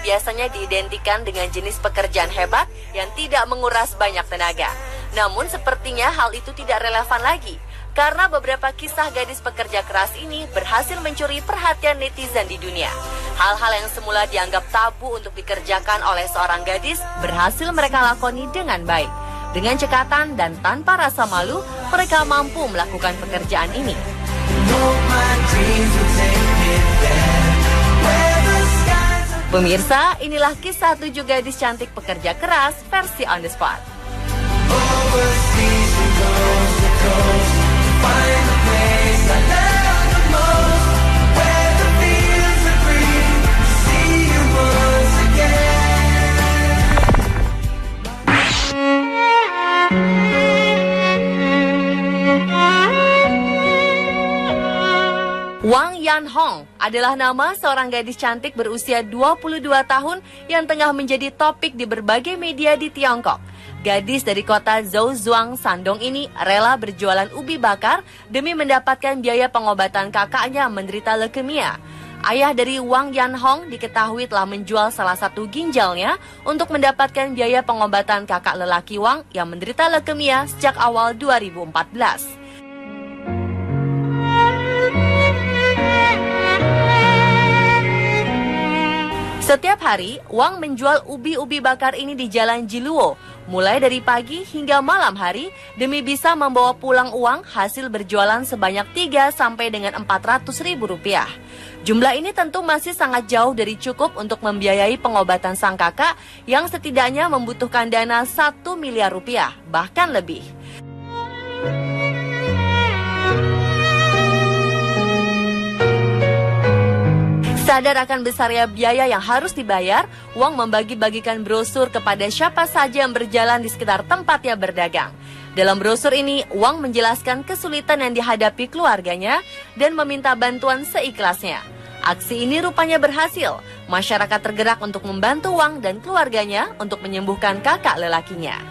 biasanya diidentikan dengan jenis pekerjaan hebat yang tidak menguras banyak tenaga. Namun sepertinya hal itu tidak relevan lagi, karena beberapa kisah gadis pekerja keras ini berhasil mencuri perhatian netizen di dunia. Hal-hal yang semula dianggap tabu untuk dikerjakan oleh seorang gadis berhasil mereka lakoni dengan baik. Dengan cekatan dan tanpa rasa malu, mereka mampu melakukan pekerjaan ini. Pemirsa, inilah kisah 7 gadis cantik pekerja keras versi On The Spot. Wang Yanhong adalah nama seorang gadis cantik berusia 22 tahun yang tengah menjadi topik di berbagai media di Tiongkok. Gadis dari kota Zhouzhuang, Shandong ini rela berjualan ubi bakar demi mendapatkan biaya pengobatan kakaknya menderita leukemia. Ayah dari Wang Yanhong diketahui telah menjual salah satu ginjalnya untuk mendapatkan biaya pengobatan kakak lelaki Wang yang menderita leukemia sejak awal 2014. Setiap hari, Wang menjual ubi-ubi bakar ini di Jalan Jiluo, mulai dari pagi hingga malam hari, demi bisa membawa pulang uang hasil berjualan sebanyak 3 sampai dengan 400 ribu rupiah. Jumlah ini tentu masih sangat jauh dari cukup untuk membiayai pengobatan sang kakak yang setidaknya membutuhkan dana 1 miliar rupiah, bahkan lebih. Sadar akan besarnya biaya yang harus dibayar, Wang membagi-bagikan brosur kepada siapa saja yang berjalan di sekitar tempatnya berdagang. Dalam brosur ini, Wang menjelaskan kesulitan yang dihadapi keluarganya dan meminta bantuan seikhlasnya. Aksi ini rupanya berhasil. Masyarakat tergerak untuk membantu Wang dan keluarganya untuk menyembuhkan kakak lelakinya.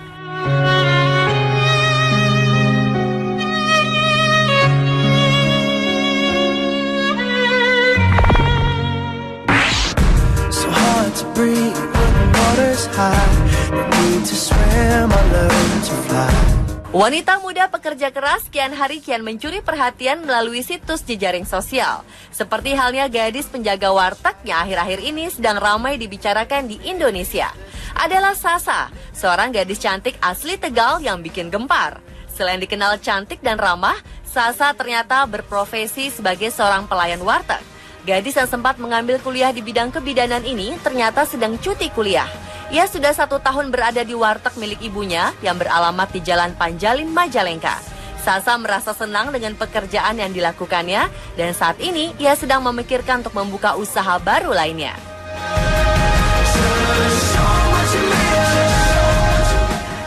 Wanita muda pekerja keras kian hari kian mencuri perhatian melalui situs jejaring sosial. Seperti halnya gadis penjaga warteg yang akhir-akhir ini sedang ramai dibicarakan di Indonesia. Adalah Sasa, seorang gadis cantik asli Tegal yang bikin gempar. Selain dikenal cantik dan ramah, Sasa ternyata berprofesi sebagai seorang pelayan warteg. Gadis yang sempat mengambil kuliah di bidang kebidanan ini ternyata sedang cuti kuliah. Ia sudah 1 tahun berada di warteg milik ibunya yang beralamat di Jalan Panjalin, Majalengka. Sasa merasa senang dengan pekerjaan yang dilakukannya dan saat ini ia sedang memikirkan untuk membuka usaha baru lainnya.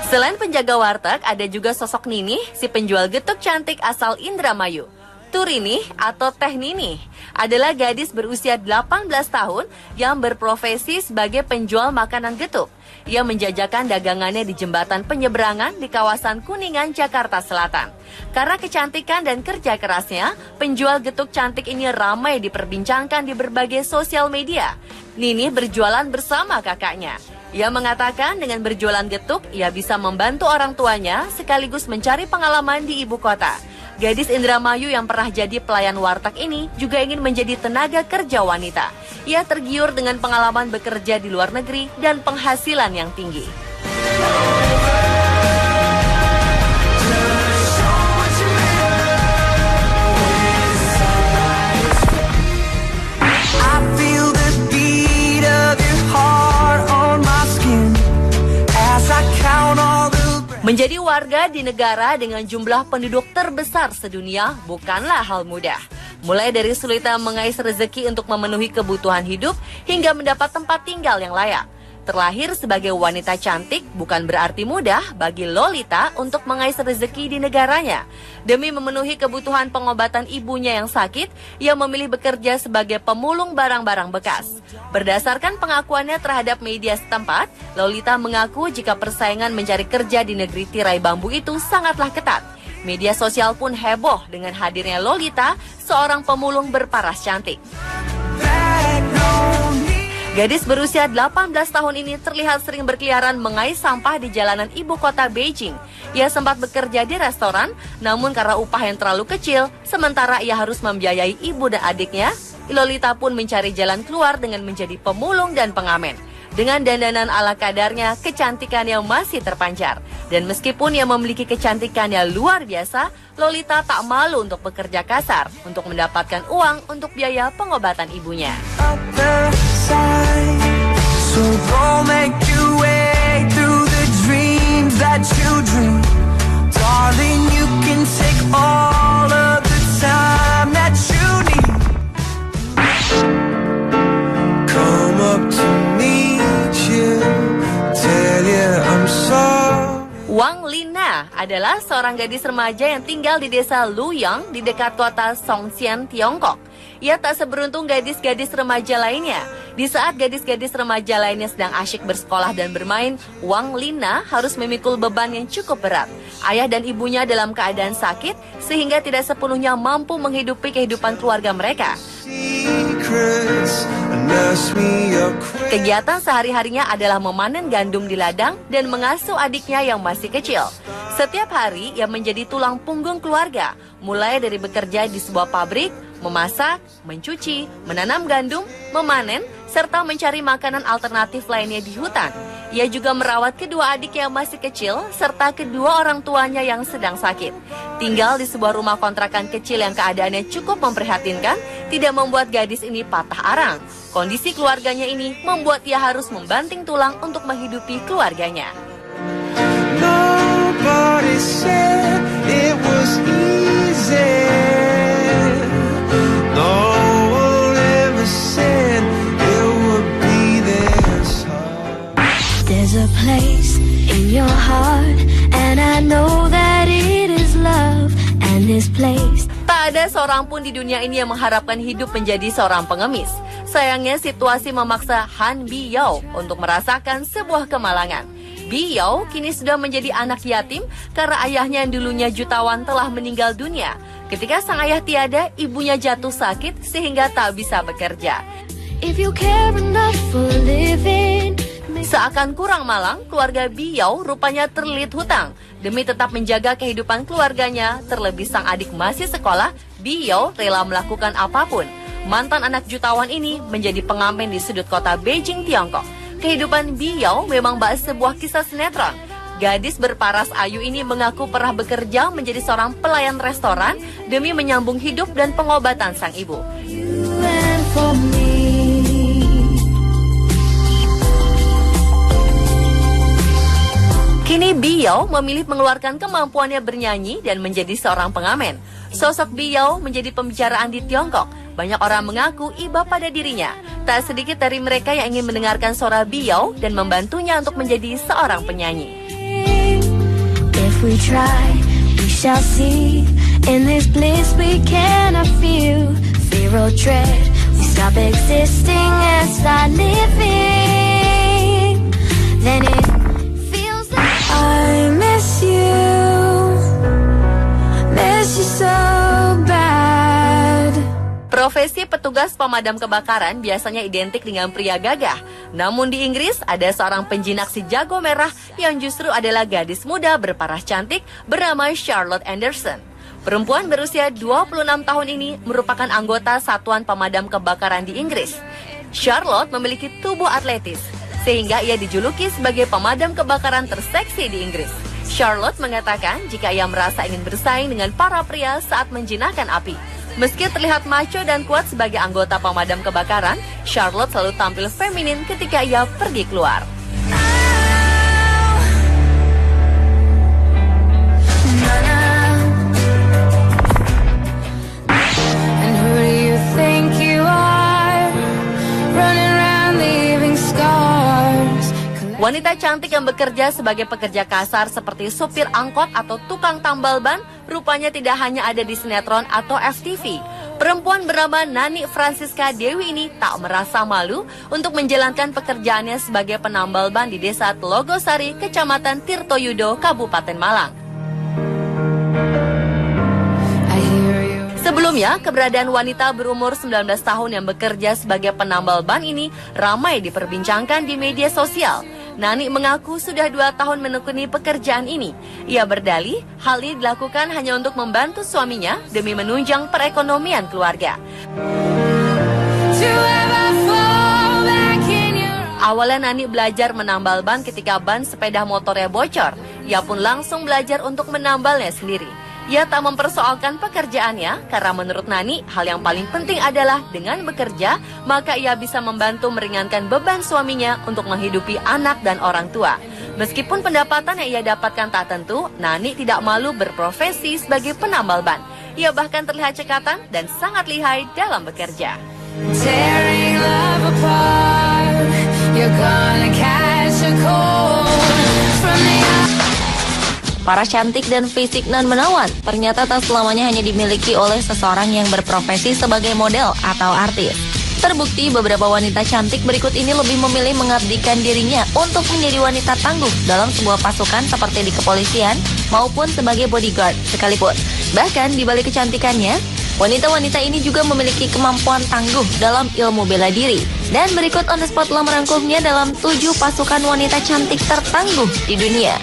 Selain penjaga warteg, ada juga sosok Ninih, si penjual getuk cantik asal Indramayu. Turini atau Teh Ninih adalah gadis berusia 18 tahun yang berprofesi sebagai penjual makanan getuk. Ia menjajakan dagangannya di jembatan penyeberangan di kawasan Kuningan, Jakarta Selatan. Karena kecantikan dan kerja kerasnya, penjual getuk cantik ini ramai diperbincangkan di berbagai sosial media. Ninih berjualan bersama kakaknya. Ia mengatakan dengan berjualan getuk, ia bisa membantu orang tuanya sekaligus mencari pengalaman di ibu kota. Gadis Indramayu yang pernah jadi pelayan warteg ini juga ingin menjadi tenaga kerja wanita. Ia tergiur dengan pengalaman bekerja di luar negeri dan penghasilan yang tinggi. Menjadi warga di negara dengan jumlah penduduk terbesar sedunia bukanlah hal mudah. Mulai dari sulitnya mengais rezeki untuk memenuhi kebutuhan hidup hingga mendapat tempat tinggal yang layak. Terlahir sebagai wanita cantik bukan berarti mudah bagi Lolita untuk mengais rezeki di negaranya. Demi memenuhi kebutuhan pengobatan ibunya yang sakit, ia memilih bekerja sebagai pemulung barang-barang bekas. Berdasarkan pengakuannya terhadap media setempat, Lolita mengaku jika persaingan mencari kerja di negeri tirai bambu itu sangatlah ketat. Media sosial pun heboh dengan hadirnya Lolita, seorang pemulung berparas cantik. Gadis berusia 18 tahun ini terlihat sering berkeliaran mengais sampah di jalanan ibu kota Beijing. Ia sempat bekerja di restoran, namun karena upah yang terlalu kecil, sementara ia harus membiayai ibu dan adiknya, Lolita pun mencari jalan keluar dengan menjadi pemulung dan pengamen. Dengan dandanan ala kadarnya, kecantikannya masih terpancar. Dan meskipun ia memiliki kecantikan yang luar biasa, Lolita tak malu untuk bekerja kasar untuk mendapatkan uang untuk biaya pengobatan ibunya. So go make your way through the dreams that you dream. Darling, you can take all of the time that you need. Come up to meet you, tell you I'm sorry. Wang Lina adalah seorang gadis remaja yang tinggal di desa Luyang di dekat kota Songxian, Tiongkok. Ia tak seberuntung gadis-gadis remaja lainnya. Di saat gadis-gadis remaja lainnya sedang asyik bersekolah dan bermain, Wang Lina harus memikul beban yang cukup berat. Ayah dan ibunya dalam keadaan sakit sehingga tidak sepenuhnya mampu menghidupi kehidupan keluarga mereka. Kegiatan sehari-harinya adalah memanen gandum di ladang dan mengasuh adiknya yang masih kecil. Setiap hari ia menjadi tulang punggung keluarga, mulai dari bekerja di sebuah pabrik, memasak, mencuci, menanam gandum, memanen, serta mencari makanan alternatif lainnya di hutan. Ia juga merawat kedua adik yang masih kecil, serta kedua orang tuanya yang sedang sakit. Tinggal di sebuah rumah kontrakan kecil yang keadaannya cukup memprihatinkan, tidak membuat gadis ini patah arang. Kondisi keluarganya ini membuat ia harus membanting tulang untuk menghidupi keluarganya. Nobody said it was easy. No one ever said it would be this hard. There's a place in your heart, and I know that it is love, and this place. Tak ada seorang pun di dunia ini yang mengharapkan hidup menjadi seorang pengemis. Sayangnya situasi memaksa Han Biyao untuk merasakan sebuah kemalangan. Biyao kini sudah menjadi anak yatim karena ayahnya yang dulunya jutawan telah meninggal dunia. Ketika sang ayah tiada, ibunya jatuh sakit sehingga tak bisa bekerja. If you care enough for living. Seakan kurang malang, keluarga Biyao rupanya terlilit hutang. Demi tetap menjaga kehidupan keluarganya, terlebih sang adik masih sekolah, Biyao rela melakukan apapun. Mantan anak jutawan ini menjadi pengamen di sudut kota Beijing, Tiongkok. Kehidupan Biyao memang bak sebuah kisah sinetron. Gadis berparas ayu ini mengaku pernah bekerja menjadi seorang pelayan restoran demi menyambung hidup dan pengobatan sang ibu. Kini Biyao memilih mengeluarkan kemampuannya bernyanyi dan menjadi seorang pengamen. Sosok Biyao menjadi pembicaraan di Tiongkok. Banyak orang mengaku iba pada dirinya. Tak sedikit dari mereka yang ingin mendengarkan suara Biyao dan membantunya untuk menjadi seorang penyanyi. If we try, we shall see. In this bliss we cannot feel. Fear or dread, we stop existing and start living. Then it feels like I miss you so bad. Profesi petugas pemadam kebakaran biasanya identik dengan pria gagah. Namun di Inggris ada seorang penjinak si jago merah yang justru adalah gadis muda berparas cantik bernama Charlotte Anderson. Perempuan berusia 26 tahun ini merupakan anggota satuan pemadam kebakaran di Inggris. Charlotte memiliki tubuh atletis, sehingga ia dijuluki sebagai pemadam kebakaran terseksi di Inggris. Charlotte mengatakan jika ia merasa ingin bersaing dengan para pria saat menjinakkan api. Meski terlihat macho dan kuat sebagai anggota pemadam kebakaran, Charlotte selalu tampil feminin ketika ia pergi keluar. Wanita cantik yang bekerja sebagai pekerja kasar seperti supir angkot atau tukang tambal ban rupanya tidak hanya ada di sinetron atau FTV. Perempuan bernama Nani Francisca Dewi ini tak merasa malu untuk menjalankan pekerjaannya sebagai penambal ban di desa Telogosari, Kecamatan Tirtoyudo, Kabupaten Malang. Sebelum Sebelumnya, keberadaan wanita berumur 19 tahun yang bekerja sebagai penambal ban ini ramai diperbincangkan di media sosial. Nani mengaku sudah 2 tahun menekuni pekerjaan ini. Ia berdalih, hal ini dilakukan hanya untuk membantu suaminya demi menunjang perekonomian keluarga. Awalnya Nani belajar menambal ban ketika ban sepeda motornya bocor. Ia pun langsung belajar untuk menambalnya sendiri. Ia tak mempersoalkan pekerjaannya karena menurut Nani, hal yang paling penting adalah dengan bekerja, maka ia bisa membantu meringankan beban suaminya untuk menghidupi anak dan orang tua. Meskipun pendapatan yang ia dapatkan tak tentu, Nani tidak malu berprofesi sebagai penambal ban. Ia bahkan terlihat cekatan dan sangat lihai dalam bekerja. Para cantik dan fisik nan menawan ternyata tak selamanya hanya dimiliki oleh seseorang yang berprofesi sebagai model atau artis. Terbukti beberapa wanita cantik berikut ini lebih memilih mengabdikan dirinya untuk menjadi wanita tangguh dalam sebuah pasukan seperti di kepolisian maupun sebagai bodyguard sekalipun. Bahkan di balik kecantikannya, wanita-wanita ini juga memiliki kemampuan tangguh dalam ilmu bela diri. Dan berikut on the spot telah merangkumnya dalam 7 pasukan wanita cantik tertangguh di dunia.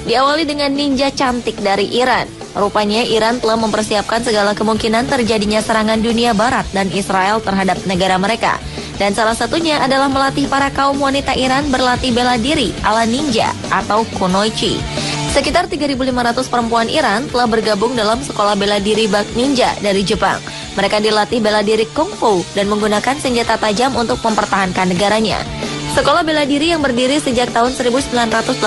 Diawali dengan ninja cantik dari Iran. Rupanya Iran telah mempersiapkan segala kemungkinan terjadinya serangan dunia barat dan Israel terhadap negara mereka. Dan salah satunya adalah melatih para kaum wanita Iran berlatih bela diri ala ninja atau kunoichi. Sekitar 3.500 perempuan Iran telah bergabung dalam sekolah bela diri bak ninja dari Jepang. Mereka dilatih bela diri kungfu dan menggunakan senjata tajam untuk mempertahankan negaranya. Sekolah bela diri yang berdiri sejak tahun 1989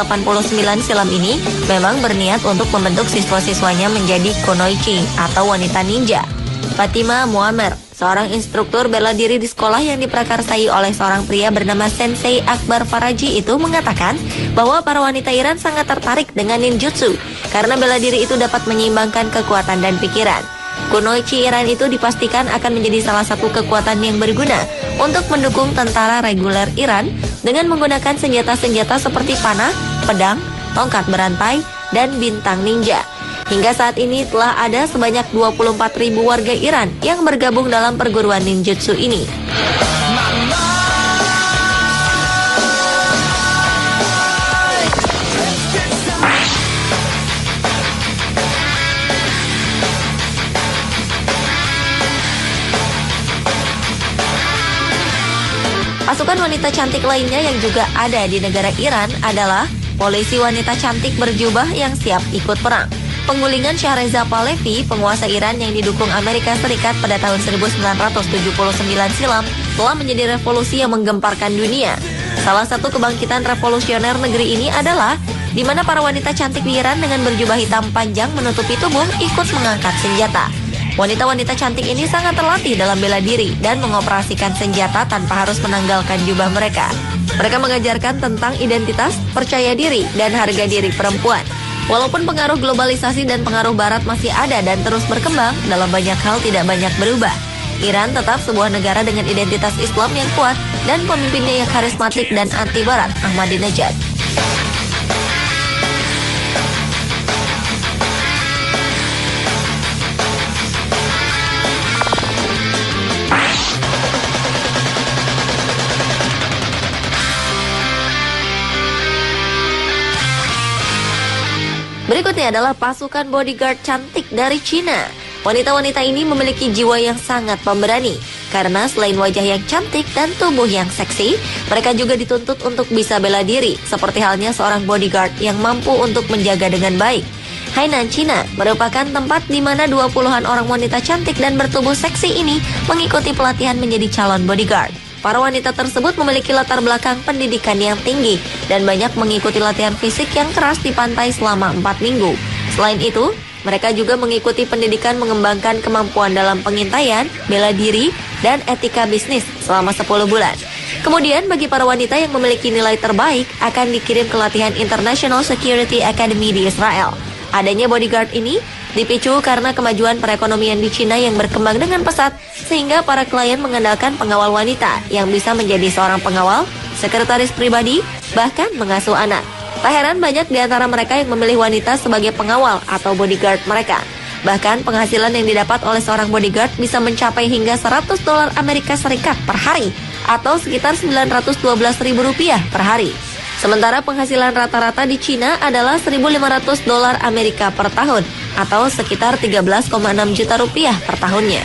silam ini memang berniat untuk membentuk siswa-siswanya menjadi kunoichi atau wanita ninja. Fatima Muammer, seorang instruktur bela diri di sekolah yang diprakarsai oleh seorang pria bernama Sensei Akbar Faraji itu mengatakan bahwa para wanita Iran sangat tertarik dengan ninjutsu karena bela diri itu dapat menyeimbangkan kekuatan dan pikiran. Kunoichi Iran itu dipastikan akan menjadi salah satu kekuatan yang berguna untuk mendukung tentara reguler Iran dengan menggunakan senjata-senjata seperti panah, pedang, tongkat berantai, dan bintang ninja. Hingga saat ini telah ada sebanyak 24.000 warga Iran yang bergabung dalam perguruan ninjutsu ini. Pasukan wanita cantik lainnya yang juga ada di negara Iran adalah polisi wanita cantik berjubah yang siap ikut perang. Penggulingan Shahreza Pahlavi, penguasa Iran yang didukung Amerika Serikat pada tahun 1979 silam, telah menjadi revolusi yang menggemparkan dunia. Salah satu kebangkitan revolusioner negeri ini adalah di mana para wanita cantik di Iran dengan berjubah hitam panjang menutupi tubuh ikut mengangkat senjata. Wanita-wanita cantik ini sangat terlatih dalam bela diri dan mengoperasikan senjata tanpa harus menanggalkan jubah mereka. Mereka mengajarkan tentang identitas, percaya diri, dan harga diri perempuan. Walaupun pengaruh globalisasi dan pengaruh barat masih ada dan terus berkembang, dalam banyak hal tidak banyak berubah. Iran tetap sebuah negara dengan identitas Islam yang kuat dan pemimpinnya yang karismatik dan anti-barat, Ahmadinejad. Berikutnya adalah pasukan bodyguard cantik dari Cina. Wanita-wanita ini memiliki jiwa yang sangat pemberani. Karena selain wajah yang cantik dan tubuh yang seksi, mereka juga dituntut untuk bisa bela diri, seperti halnya seorang bodyguard yang mampu untuk menjaga dengan baik. Hainan, Cina merupakan tempat di mana 20-an orang wanita cantik dan bertubuh seksi ini mengikuti pelatihan menjadi calon bodyguard. Para wanita tersebut memiliki latar belakang pendidikan yang tinggi dan banyak mengikuti latihan fisik yang keras di pantai selama 4 minggu. Selain itu, mereka juga mengikuti pendidikan mengembangkan kemampuan dalam pengintaian, bela diri, dan etika bisnis selama 10 bulan. Kemudian bagi para wanita yang memiliki nilai terbaik akan dikirim ke latihan International Security Academy di Israel. Adanya bodyguard ini dipicu karena kemajuan perekonomian di Cina yang berkembang dengan pesat, sehingga para klien mengandalkan pengawal wanita yang bisa menjadi seorang pengawal, sekretaris pribadi, bahkan mengasuh anak. Tak heran banyak di antara mereka yang memilih wanita sebagai pengawal atau bodyguard mereka. Bahkan penghasilan yang didapat oleh seorang bodyguard bisa mencapai hingga $100 Amerika Serikat per hari atau sekitar Rp912.000 per hari. Sementara penghasilan rata-rata di Cina adalah $1.500 Amerika per tahun atau sekitar 13,6 juta rupiah per tahunnya.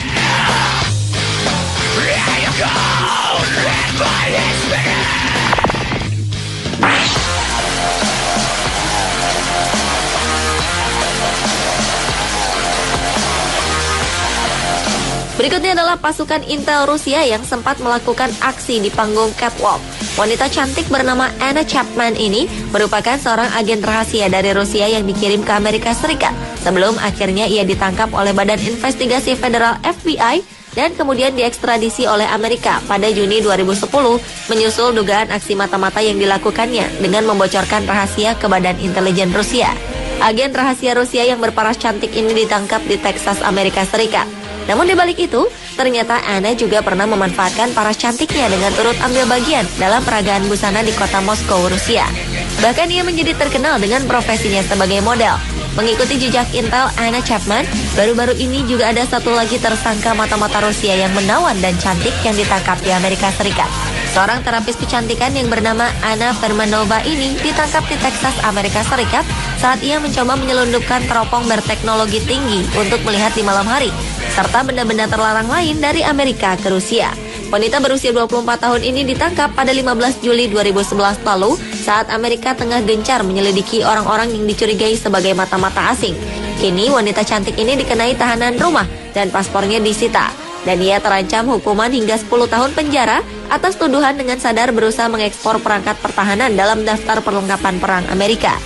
Berikutnya adalah pasukan intel Rusia yang sempat melakukan aksi di panggung catwalk. Wanita cantik bernama Anna Chapman ini merupakan seorang agen rahasia dari Rusia yang dikirim ke Amerika Serikat sebelum akhirnya ia ditangkap oleh Badan Investigasi Federal FBI dan kemudian diekstradisi oleh Amerika pada Juni 2010 menyusul dugaan aksi mata-mata yang dilakukannya dengan membocorkan rahasia ke Badan Intelijen Rusia. Agen rahasia Rusia yang berparas cantik ini ditangkap di Texas, Amerika Serikat. Namun di balik itu, ternyata Anna juga pernah memanfaatkan paras cantiknya dengan turut ambil bagian dalam peragaan busana di kota Moskow, Rusia. Bahkan ia menjadi terkenal dengan profesinya sebagai model. Mengikuti jejak intel Anna Chapman, baru-baru ini juga ada satu lagi tersangka mata-mata Rusia yang menawan dan cantik yang ditangkap di Amerika Serikat. Seorang terapis kecantikan yang bernama Anna Fermanova ini ditangkap di Texas, Amerika Serikat saat ia mencoba menyelundupkan teropong berteknologi tinggi untuk melihat di malam hari, serta benda-benda terlarang lain dari Amerika ke Rusia. Wanita berusia 24 tahun ini ditangkap pada 15 Juli 2011 lalu saat Amerika tengah gencar menyelidiki orang-orang yang dicurigai sebagai mata-mata asing. Kini wanita cantik ini dikenai tahanan rumah dan paspornya disita. Dan ia terancam hukuman hingga 10 tahun penjara atas tuduhan dengan sadar berusaha mengekspor perangkat pertahanan dalam daftar perlengkapan perang Amerika.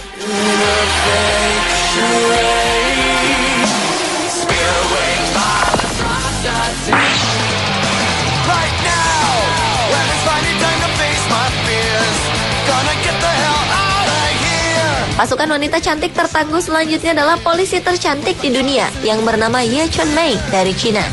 Pasukan wanita cantik tertangguh selanjutnya adalah polisi tercantik di dunia yang bernama Ye Chunmei dari Cina.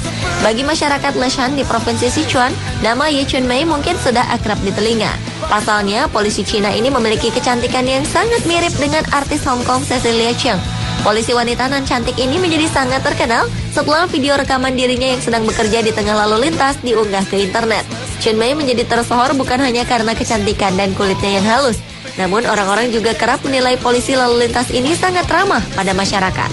Bagi masyarakat Leshan di Provinsi Sichuan, nama Ye Chunmei mungkin sudah akrab di telinga. Pasalnya, polisi Cina ini memiliki kecantikan yang sangat mirip dengan artis Hong Kong Cecilia Cheung. Polisi wanita nan cantik ini menjadi sangat terkenal setelah video rekaman dirinya yang sedang bekerja di tengah lalu lintas diunggah ke internet. Chunmei menjadi tersohor bukan hanya karena kecantikan dan kulitnya yang halus, namun orang-orang juga kerap menilai polisi lalu lintas ini sangat ramah pada masyarakat.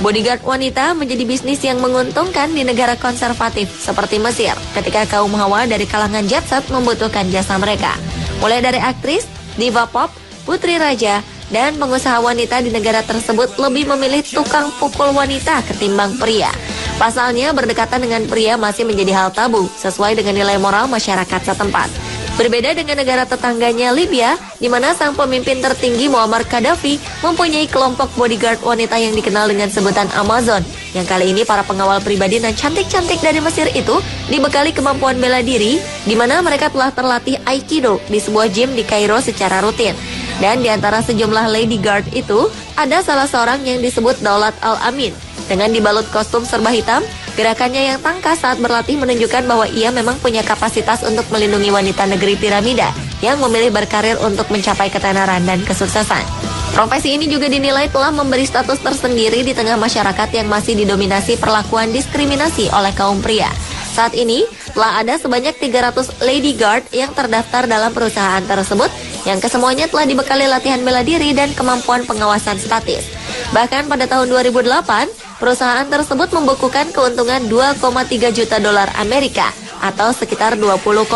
Bodyguard wanita menjadi bisnis yang menguntungkan di negara konservatif seperti Mesir ketika kaum hawa dari kalangan jet set membutuhkan jasa mereka. Mulai dari aktris, diva pop, putri raja, dan pengusaha wanita di negara tersebut lebih memilih tukang pukul wanita ketimbang pria. Pasalnya berdekatan dengan pria masih menjadi hal tabu sesuai dengan nilai moral masyarakat setempat. Berbeda dengan negara tetangganya Libya, di mana sang pemimpin tertinggi Muammar Gaddafi mempunyai kelompok bodyguard wanita yang dikenal dengan sebutan Amazon. Yang kali ini para pengawal pribadi dan cantik-cantik dari Mesir itu dibekali kemampuan bela diri, di mana mereka telah terlatih Aikido di sebuah gym di Kairo secara rutin. Dan di antara sejumlah lady guard itu, ada salah seorang yang disebut Daulat Al-Amin. Dengan dibalut kostum serba hitam, gerakannya yang tangkas saat berlatih menunjukkan bahwa ia memang punya kapasitas untuk melindungi wanita negeri piramida yang memilih berkarir untuk mencapai ketenaran dan kesuksesan. Profesi ini juga dinilai telah memberi status tersendiri di tengah masyarakat yang masih didominasi perlakuan diskriminasi oleh kaum pria. Saat ini, telah ada sebanyak 300 lady guard yang terdaftar dalam perusahaan tersebut yang kesemuanya telah dibekali latihan bela diri dan kemampuan pengawasan statis. Bahkan pada tahun 2008, perusahaan tersebut membukukan keuntungan 2,3 juta dolar Amerika atau sekitar 20,9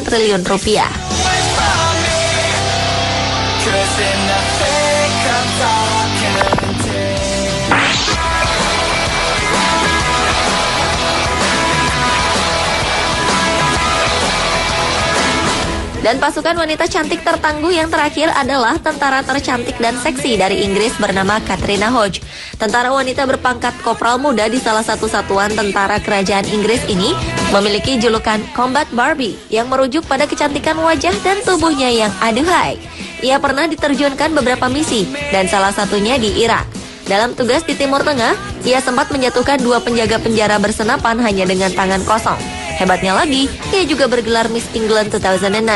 triliun rupiah. Dan pasukan wanita cantik tertangguh yang terakhir adalah tentara tercantik dan seksi dari Inggris bernama Katrina Hodge. Tentara wanita berpangkat kopral muda di salah satu satuan tentara kerajaan Inggris ini memiliki julukan Combat Barbie yang merujuk pada kecantikan wajah dan tubuhnya yang aduhai. Ia pernah diterjunkan beberapa misi dan salah satunya di Irak. Dalam tugas di Timur Tengah, ia sempat menjatuhkan 2 penjaga penjara bersenapan hanya dengan tangan kosong. Hebatnya lagi, ia juga bergelar Miss England 2009.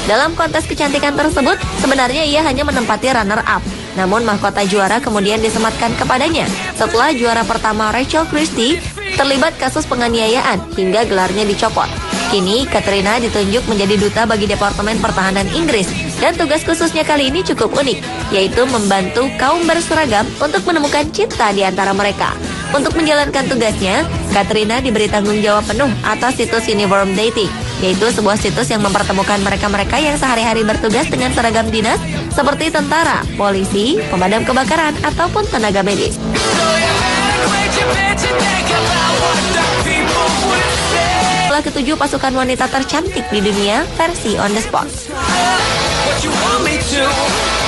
Dalam kontes kecantikan tersebut, sebenarnya ia hanya menempati runner-up. Namun mahkota juara kemudian disematkan kepadanya setelah juara pertama Rachel Christie terlibat kasus penganiayaan hingga gelarnya dicopot. Kini, Katrina ditunjuk menjadi duta bagi Departemen Pertahanan Inggris. Dan tugas khususnya kali ini cukup unik, yaitu membantu kaum berseragam untuk menemukan cinta di antara mereka. Untuk menjalankan tugasnya, Katrina diberi tanggung jawab penuh atas situs Uniform Dating, yaitu sebuah situs yang mempertemukan mereka-mereka yang sehari-hari bertugas dengan seragam dinas seperti tentara, polisi, pemadam kebakaran, ataupun tenaga medis. Setelah ketujuh pasukan wanita tercantik di dunia versi On The Spot. What you want me to